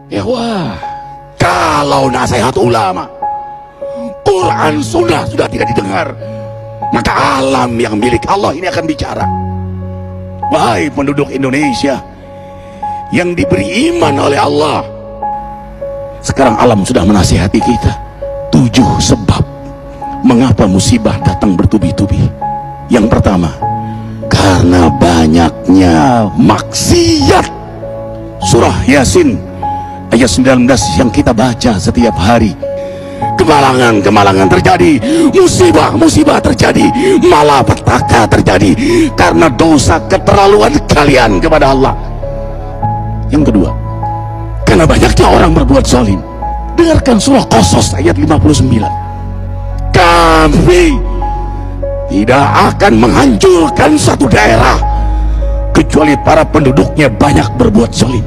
Ya wah, kalau nasihat ulama, Quran sudah tidak didengar, maka alam yang milik Allah ini akan bicara. Wahai penduduk Indonesia yang diberi iman oleh Allah, sekarang alam sudah menasihati kita 7 sebab mengapa musibah datang bertubi-tubi. Yang pertama, karena banyaknya maksiat. Surah Yasin ayat 19 yang kita baca setiap hari. Kemalangan terjadi, musibah terjadi, malapetaka terjadi karena dosa keterlaluan kalian kepada Allah. Yang kedua, karena banyaknya orang berbuat zalim. Dengarkan surah Qasas ayat 59. Kami tidak akan menghancurkan satu daerah kecuali para penduduknya banyak berbuat zalim.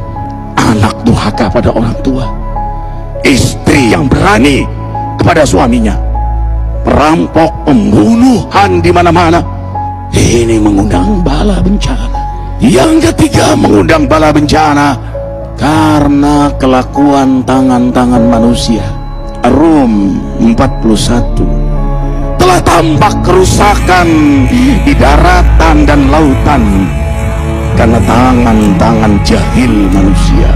Anak durhaka pada orang tua, istri yang berani kepada suaminya, perampok, pembunuhan di mana-mana. Ini mengundang bala bencana. Yang ketiga, mengundang bala bencana karena kelakuan tangan-tangan manusia. Rum 41. Telah tampak kerusakan di daratan dan lautan karena tangan-tangan jahil manusia,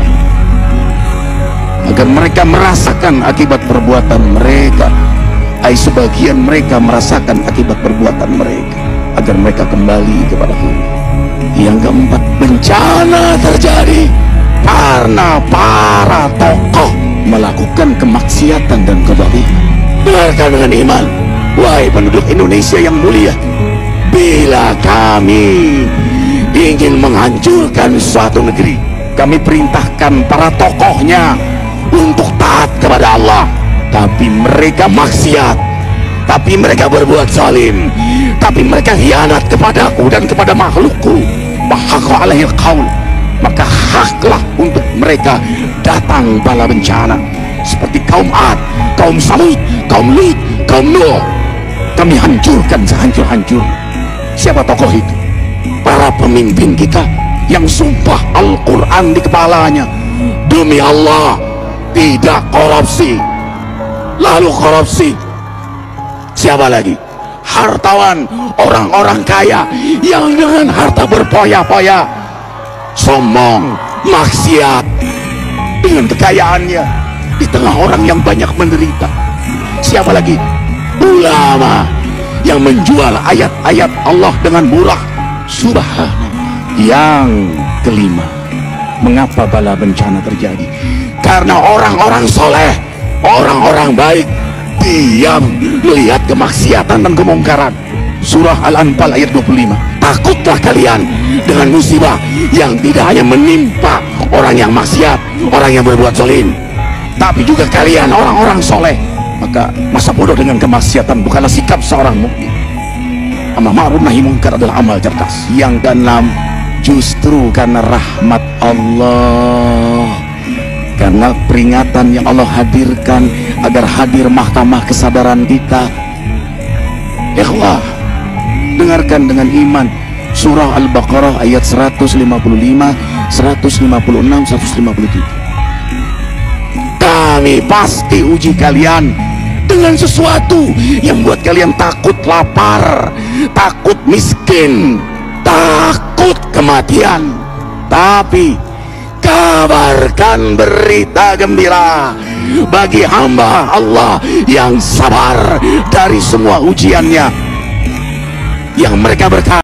agar mereka merasakan akibat perbuatan mereka. Sebagian mereka merasakan akibat perbuatan mereka, agar mereka kembali kepada Allah. Yang keempat, bencana terjadi karena para tokoh melakukan kemaksiatan dan kezaliman. Dengarkan dengan iman, wahai penduduk Indonesia yang mulia, bila kami ingin menghancurkan suatu negeri, kami perintahkan para tokohnya untuk taat kepada Allah, tapi mereka maksiat, tapi mereka berbuat zalim, tapi mereka khianat kepadaku dan kepada makhlukku. Bahaqqa alaihil qaul, maka haklah untuk mereka datang bala bencana seperti kaum Ad, kaum Samud, kaum Lut, kaum Nuh. Kami hancurkan sehancur-hancur. Siapa tokoh itu? Para pemimpin kita yang sumpah Al-Quran di kepalanya, demi Allah tidak korupsi. Lalu korupsi. Siapa lagi? Hartawan, orang-orang kaya yang dengan harta berpoya-poya, sombong, maksiat dengan kekayaannya di tengah orang yang banyak menderita. Siapa lagi? Ulama yang menjual ayat-ayat Allah dengan murah. Subhanallah. Yang kelima, mengapa bala bencana terjadi? Karena orang-orang soleh, orang-orang baik diam melihat kemaksiatan dan kemungkaran. Surah Al-Anfal ayat 25. Takutlah kalian dengan musibah yang tidak hanya menimpa orang yang maksiat, orang yang berbuat zalim, tapi juga kalian orang-orang soleh. Maka masa bodoh dengan kemaksiatan bukanlah sikap seorang mukmin. Amar ma'ruf nahi munkar adalah amal cerdas. Yang keenam, justru karena rahmat Allah, karena peringatan yang Allah hadirkan agar hadir mahkamah kesadaran kita. Ikhwah, dengarkan dengan iman surah Al-Baqarah ayat 155, 156, 157. Kami pasti uji kalian dengan sesuatu yang buat kalian takut lapar, takut miskin, takut kematian. Tapi kabarkan berita gembira bagi hamba Allah yang sabar dari semua ujiannya, yang mereka berkata,